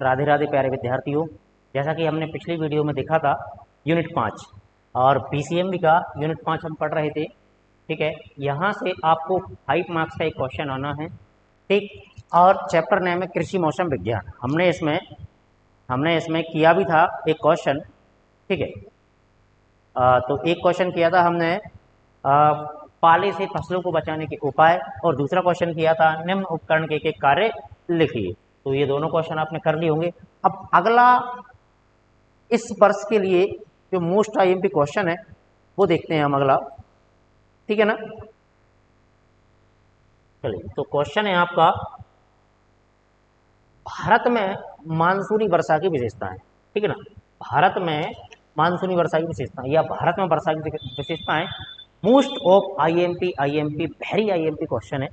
राधे राधे प्यारे विद्यार्थियों। जैसा कि हमने पिछली वीडियो में देखा था यूनिट 5 और पीसीएमबी का यूनिट 5 हम पढ़ रहे थे। ठीक है, यहाँ से आपको 5 मार्क्स का एक क्वेश्चन आना है। ठीक, और चैप्टर नेम है कृषि मौसम विज्ञान। हमने इसमें किया भी था एक क्वेश्चन। ठीक है, तो एक क्वेश्चन किया था हमने पाले से फसलों को बचाने के उपाय, और दूसरा क्वेश्चन किया था निम्न उपकरण के कार्य लिखिए। तो ये दोनों क्वेश्चन आपने कर लिए होंगे। अब अगला इस वर्ष के लिए जो मोस्ट आईएमपी क्वेश्चन है वो देखते हैं हम अगला। ठीक है ना, चलिए। तो क्वेश्चन है आपका, भारत में मानसूनी वर्षा की विशेषताएं। ठीक है ना, भारत में मानसूनी वर्षा की विशेषताएं या भारत में वर्षा की विशेषताएं most of IMP very IMP question है।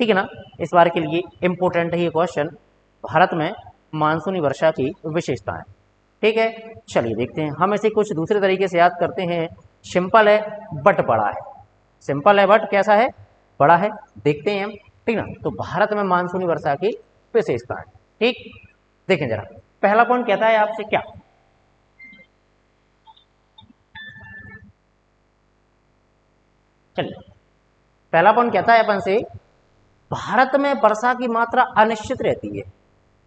ठीक है ना, इस बार के लिए इंपोर्टेंट है ये क्वेश्चन, भारत में मानसूनी वर्षा की विशेषताएं। ठीक है, चलिए देखते हैं। हम इसे कुछ दूसरे तरीके से याद करते हैं। सिंपल है बट बड़ा है, सिंपल है बट कैसा है, बड़ा है। देखते हैं हम। ठीक ना, तो भारत में मानसूनी वर्षा की विशेषताएं। ठीक, देखें जरा, पहला पॉइंट कहता है आपसे क्या, चलिए पहला पॉइंट कहता है अपन से, भारत में वर्षा की मात्रा अनिश्चित रहती है।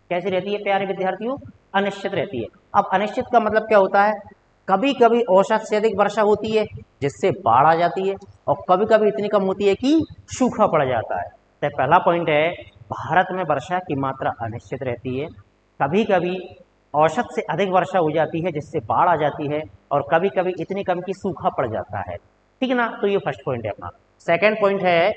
कैसी रहती है प्यारे विद्यार्थियों, अनिश्चित रहती है। अब अनिश्चित का मतलब क्या होता है, कभी कभी औसत से अधिक वर्षा होती है जिससे बाढ़ आ जाती है, और कभी कभी इतनी कम होती है कि सूखा पड़ जाता है। तो पहला पॉइंट है, भारत में वर्षा की मात्रा अनिश्चित रहती है, कभी कभी औसत से अधिक वर्षा हो जाती है जिससे बाढ़ आ जाती है, और कभी कभी इतनी कम कि सूखा पड़ जाता है। ठीक है ना, तो ये फर्स्ट पॉइंट है अपना। सेकेंड पॉइंट है,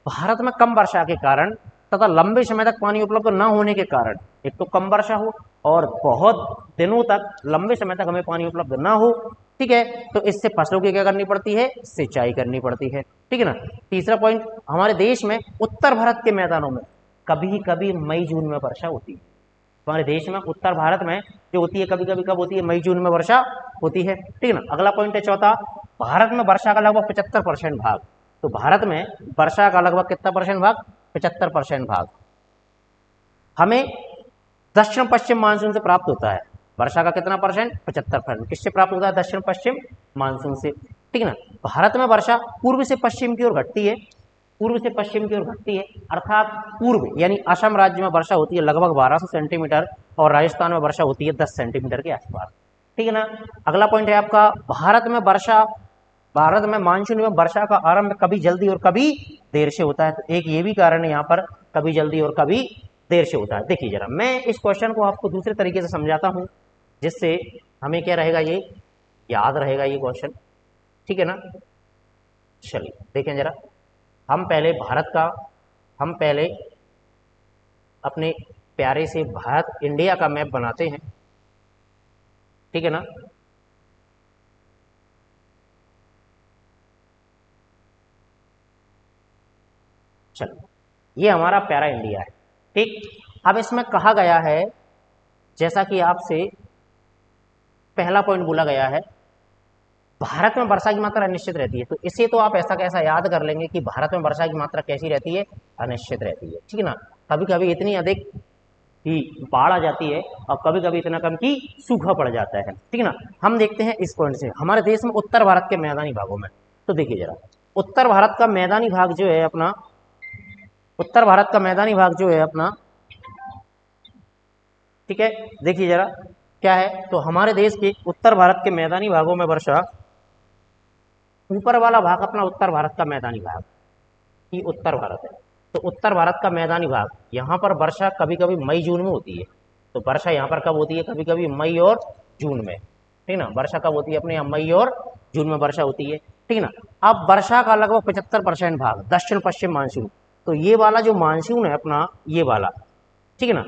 भारत में कम वर्षा के कारण तथा लंबे समय तक पानी उपलब्ध न होने के कारण, एक तो कम वर्षा हो और बहुत दिनों तक लंबे समय तक हमें पानी उपलब्ध ना हो, ठीक है, तो इससे फसलों की क्या करनी पड़ती है, सिंचाई करनी पड़ती है। ठीक है ना। तीसरा पॉइंट, हमारे देश में उत्तर भारत के मैदानों में कभी कभी मई जून में वर्षा होती है। हमारे देश में उत्तर भारत में जो होती है कभी कभी कब होती है, मई जून में वर्षा होती है। ठीक है ना। अगला पॉइंट है चौथा, भारत में वर्षा का लगभग 75% भाग, तो भारत में वर्षा का लगभग कितना परसेंट भाग, 75% भाग हमें दक्षिण पश्चिम मानसून से प्राप्त होता है। वर्षा का कितना परसेंट, 75%। किससे प्राप्त होता है, दक्षिण पश्चिम मानसून से। ठीक है ना। भारत में वर्षा पूर्व से पश्चिम की ओर घटती है, पूर्व से पश्चिम की ओर घटती है, अर्थात पूर्व यानी असम राज्य में वर्षा होती है लगभग 1200 सेंटीमीटर, और राजस्थान में वर्षा होती है 10 सेंटीमीटर के आसपास। ठीक है ना। अगला पॉइंट है आपका, भारत में मानसून में वर्षा का आरंभ कभी जल्दी और कभी देर से होता है। तो एक ये भी कारण है यहाँ पर, कभी जल्दी और कभी देर से होता है। देखिए जरा, मैं इस क्वेश्चन को आपको दूसरे तरीके से समझाता हूँ जिससे हमें क्या रहेगा, ये याद रहेगा ये क्वेश्चन। ठीक है ना। चलिए देखें जरा, हम पहले अपने प्यारे से भारत इंडिया का मैप बनाते हैं। ठीक है ना। चलो, ये हमारा प्यारा इंडिया है। ठीक, अब इसमें कहा गया है, जैसा कि आपसे पहला पॉइंट बोला गया है, भारत में वर्षा की मात्रा अनिश्चित रहती है। तो इसे तो आप ऐसा कैसा याद कर लेंगे कि भारत में वर्षा की मात्रा कैसी रहती है, अनिश्चित रहती है। ठीक है ना। कभी कभी इतनी अधिक कि बाढ़ आ जाती है, और कभी कभी इतना कम कि सूखा पड़ जाता है। ठीक है ना। हम देखते हैं इस पॉइंट से, हमारे देश में उत्तर भारत के मैदानी भागों में, तो देखिए जरा, उत्तर भारत का मैदानी भाग जो है अपना, उत्तर भारत का मैदानी भाग जो है अपना, ठीक है, देखिए जरा क्या है, तो हमारे देश के उत्तर भारत के मैदानी भागों में वर्षा, ऊपर वाला भाग अपना उत्तर भारत का मैदानी भाग, ये उत्तर भारत है। तो उत्तर भारत का मैदानी भाग, यहाँ पर वर्षा कभी कभी मई जून में होती है। तो वर्षा यहाँ पर कब होती है, कभी कभी मई और जून में। ठीक ना, वर्षा कब होती है अपने यहाँ, मई और जून में वर्षा होती है। ठीक है ना। अब वर्षा का लगभग 75% भाग दक्षिण पश्चिम मानसून, तो ये वाला जो मानसून है अपना, ये वाला, ठीक है ना,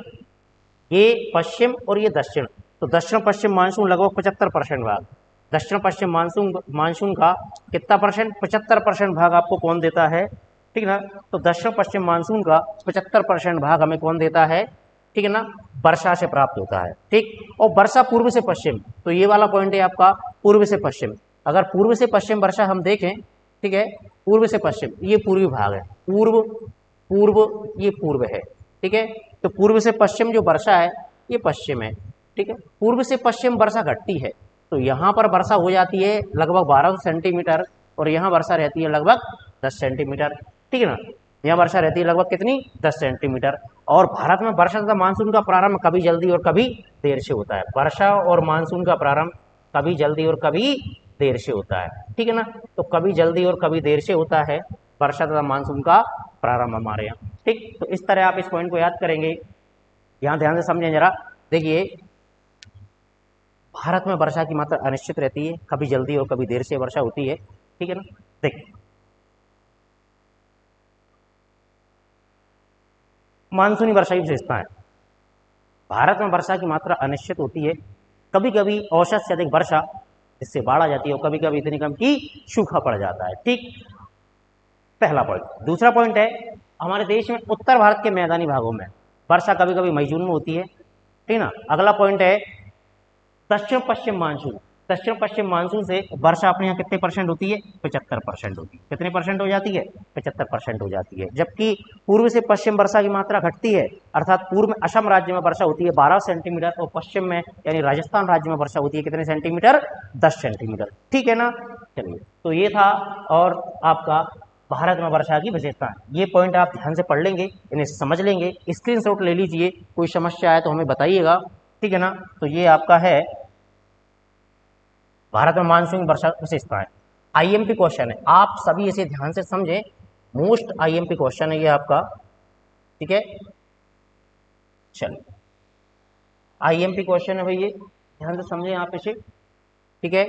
ये पश्चिम और ये दक्षिण, तो दक्षिण पश्चिम मानसून लगभग 75% भाग, दक्षिण पश्चिम मानसून का कितना परसेंट, 75% भाग आपको कौन देता है। ठीक है ना। तो दक्षिण पश्चिम मानसून का 75% भाग हमें कौन देता है, ठीक है ना, वर्षा से प्राप्त होता है। ठीक, और वर्षा पूर्व से पश्चिम, तो ये वाला पॉइंट है आपका पूर्व से पश्चिम। अगर पूर्व से पश्चिम वर्षा हम देखें, ठीक है, पूर्व से पश्चिम, ये पूर्वी भाग है, पूर्व ये पूर्व है। ठीक है, तो पूर्व से पश्चिम जो वर्षा है ये पश्चिम है, ठीक है। पूर्व से पश्चिम वर्षा घटती है, तो यहाँ पर वर्षा हो जाती है लगभग 1200 सेंटीमीटर और यहाँ वर्षा रहती है लगभग 10 सेंटीमीटर, ठीक है ना। यहाँ वर्षा रहती है लगभग कितनी, 10 सेंटीमीटर। और भारत में वर्षा तथा मानसून का प्रारंभ कभी जल्दी और कभी देर से होता है। वर्षा और मानसून का प्रारंभ कभी जल्दी और कभी देर से होता है, ठीक है ना। तो कभी जल्दी और कभी देर से होता है वर्षा तथा मानसून का प्रारंभ हमारे यहाँ, ठीक। तो इस तरह आप इस पॉइंट को याद करेंगे। यहाँ ध्यान से समझें जरा, देखिए भारत में वर्षा की मात्रा अनिश्चित रहती है, कभी जल्दी और कभी देर से वर्षा होती है, ठीक है ना। देखिए मानसूनी वर्षा की विशेषता है, भारत में वर्षा की मात्रा अनिश्चित होती है, कभी कभी औसत से अधिक वर्षा जिससे बाढ़ आ जाती है और कभी कभी इतनी कम कि सूखा पड़ जाता है, ठीक। पहला पॉइंट। दूसरा पॉइंट है हमारे देश में उत्तर भारत के मैदानी भागों में वर्षा कभी कभी मई जून में होती है, ठीक ना। अगला पॉइंट है दक्षिण पश्चिम मानसून। दक्षिण पश्चिम मानसून से वर्षा अपने यहाँ कितने परसेंट होती है, 75% होती है। कितने परसेंट हो जाती है, 75% हो जाती है। जबकि पूर्व से पश्चिम वर्षा की मात्रा घटती है, अर्थात पूर्व में असम राज्य में वर्षा होती है 12 सेंटीमीटर और पश्चिम में यानी राजस्थान राज्य में वर्षा होती है कितने सेंटीमीटर, 10 सेंटीमीटर, ठीक है ना। चलिए तो ये था और आपका भारत में वर्षा की विशेषता। ये पॉइंट आप ध्यान से पढ़ लेंगे, इन्हें समझ लेंगे, स्क्रीनशॉट ले लीजिए, कोई समस्या आए तो हमें बताइएगा, ठीक है ना। तो ये आपका है भारत में मानसून वर्षा विशेषताएं। आईएमपी क्वेश्चन है, आप सभी इसे ध्यान से समझें, मोस्ट आईएमपी क्वेश्चन है ये आपका, ठीक है। चलिए आईएमपी क्वेश्चन है भाई, ये ध्यान से समझें आप इसे, ठीक है।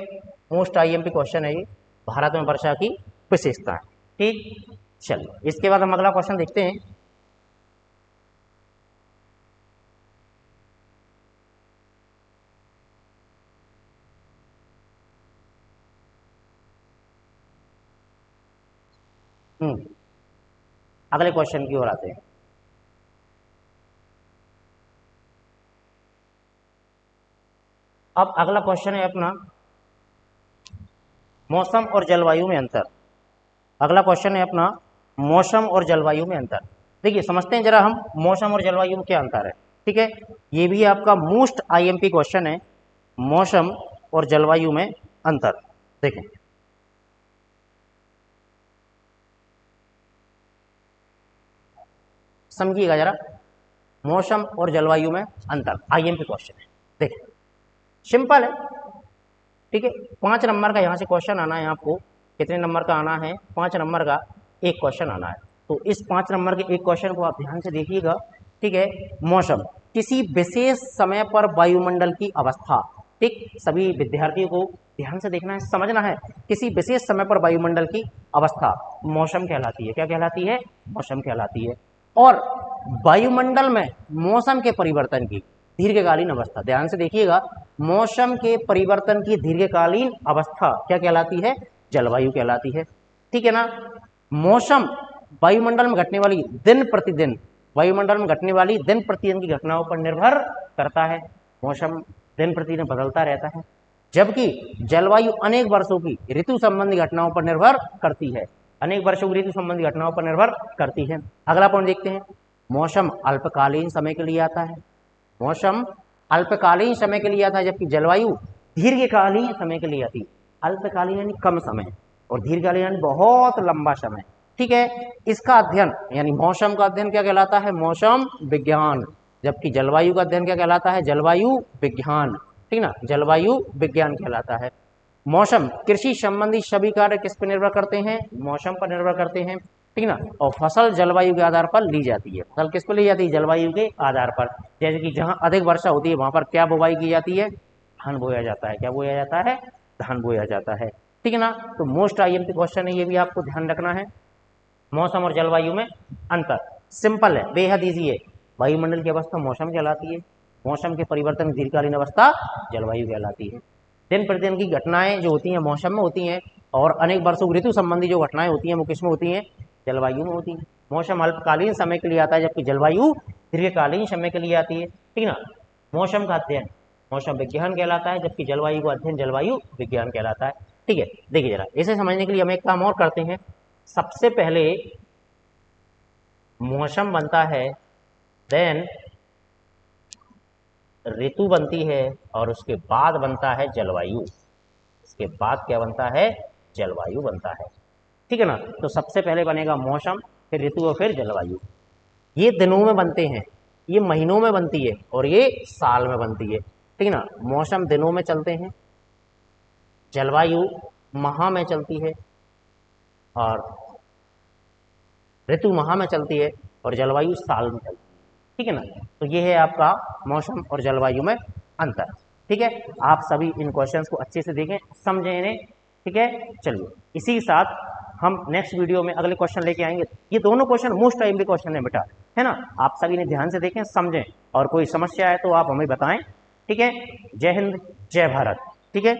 मोस्ट आईएमपी क्वेश्चन है ये, भारत में वर्षा की विशेषताएं, ठीक। चलिए इसके बाद हम अगला क्वेश्चन देखते हैं। अगले क्वेश्चन की ओर आते हैं। अब अगला क्वेश्चन है अपना मौसम और जलवायु में अंतर। अगला क्वेश्चन है अपना मौसम और जलवायु में अंतर। देखिए समझते हैं जरा हम मौसम और जलवायु में क्या अंतर है, ठीक है। ये भी आपका मोस्ट आईएमपी क्वेश्चन है, मौसम और जलवायु में अंतर। देखें समझिएगा जरा, मौसम और जलवायु में अंतर आईएमपी क्वेश्चन है। देखिए सिंपल है, ठीक है। 5 नंबर का यहाँ से क्वेश्चन आना है आपको। कितने नंबर का आना है, 5 नंबर का एक क्वेश्चन आना है। तो इस 5 नंबर के एक क्वेश्चन को आप ध्यान से देखिएगा, ठीक है। मौसम किसी विशेष समय पर वायुमंडल की अवस्था, ठीक। सभी विद्यार्थियों को ध्यान से देखना है, समझना है। किसी विशेष समय पर वायुमंडल की अवस्था मौसम कहलाती है। क्या कहलाती है, मौसम कहलाती है। और वायुमंडल में मौसम के परिवर्तन की दीर्घकालीन अवस्था, ध्यान से देखिएगा, मौसम के परिवर्तन की दीर्घकालीन अवस्था क्या कहलाती है, जलवायु कहलाती है, ठीक है ना। मौसम वायुमंडल में घटने वाली दिन प्रतिदिन, वायुमंडल में घटने वाली दिन प्रतिदिन की घटनाओं पर निर्भर करता है। मौसम दिन प्रतिदिन बदलता रहता है, जबकि जलवायु अनेक वर्षों की ऋतु संबंधी घटनाओं पर निर्भर करती है। अनेक वर्षों की ऋतु संबंधी घटनाओं पर निर्भर करती है। अगला पॉइंट देखते हैं, मौसम अल्पकालीन समय के लिए आता है। मौसम अल्पकालीन समय के लिए आता है, जबकि जलवायु दीर्घकालीन समय के लिए आती है। अल्पकालीन यानी कम समय और दीर्घकालीन यानी बहुत लंबा समय, ठीक है। इसका अध्ययन यानी मौसम का अध्ययन क्या कहलाता है, मौसम विज्ञान, जबकि जलवायु का अध्ययन क्या कहलाता है, जलवायु विज्ञान, ठीक ना, जलवायु विज्ञान कहलाता है। मौसम कृषि संबंधी सभी कार्य किस पर निर्भर करते हैं, मौसम पर निर्भर करते हैं, ठीक ना। और फसल जलवायु के आधार पर ली जाती है। फसल किस पर ली जाती है, जलवायु के आधार पर। जैसे कि जहां अधिक वर्षा होती है वहां पर क्या बुवाई की जाती है, धान बोया जाता है। क्या बोया जाता है, धान बोया जाता है, ठीक है ना। तो मोस्ट आईएमपी क्वेश्चन है, ये भी आपको ध्यान रखना है। मौसम और जलवायु में अंतर सिंपल है, बेहद ईजी है। वायुमंडल की अवस्था मौसम कहलाती है, मौसम के परिवर्तन की दीर्घकालीन अवस्था जलवायु कहलाती है। दिन प्रतिदिन की घटनाएं जो होती हैं मौसम में होती हैं, और अनेक वर्षों की ऋतु संबंधी जो घटनाएं होती हैं वो किस में होती हैं, जलवायु में होती हैं। मौसम अल्पकालीन समय के लिए आता है, जबकि जलवायु दीर्घकालीन समय के लिए आती है, ठीक ना। मौसम का अध्ययन मौसम विज्ञान कहलाता है, जबकि जलवायु का अध्ययन जलवायु विज्ञान कहलाता है, ठीक है। देखिए जरा इसे समझने के लिए हम एक काम और करते हैं। सबसे पहले मौसम बनता है, देन ऋतु बनती है और उसके बाद बनता है जलवायु। इसके बाद क्या बनता है? जलवायु बनता है। ठीक है ना। तो सबसे पहले बनेगा मौसम, फिर ऋतु और फिर जलवायु। ये दिनों में बनते हैं, ये महीनों में बनती है और ये साल में बनती है। ठीक है ना। मौसम दिनों में चलते हैं, जलवायु माह में चलती है और ऋतु माह में चलती है और जलवायु साल में चलती है। ठीक है ना। तो ये है आपका मौसम और जलवायु में अंतर। ठीक है। आप सभी इन क्वेश्चंस को अच्छे से देखें, समझें इन्हें। ठीक है। चलिए, इसी के साथ हम नेक्स्ट वीडियो में अगले क्वेश्चन लेके आएंगे। ये दोनों क्वेश्चन मोस्ट टाइमली क्वेश्चन है बेटा, है ना। आप सभी ने ध्यान से देखें, समझें, और कोई समस्या है तो आप हमें बताएं। ठीक है। जय हिंद, जय भारत। ठीक है।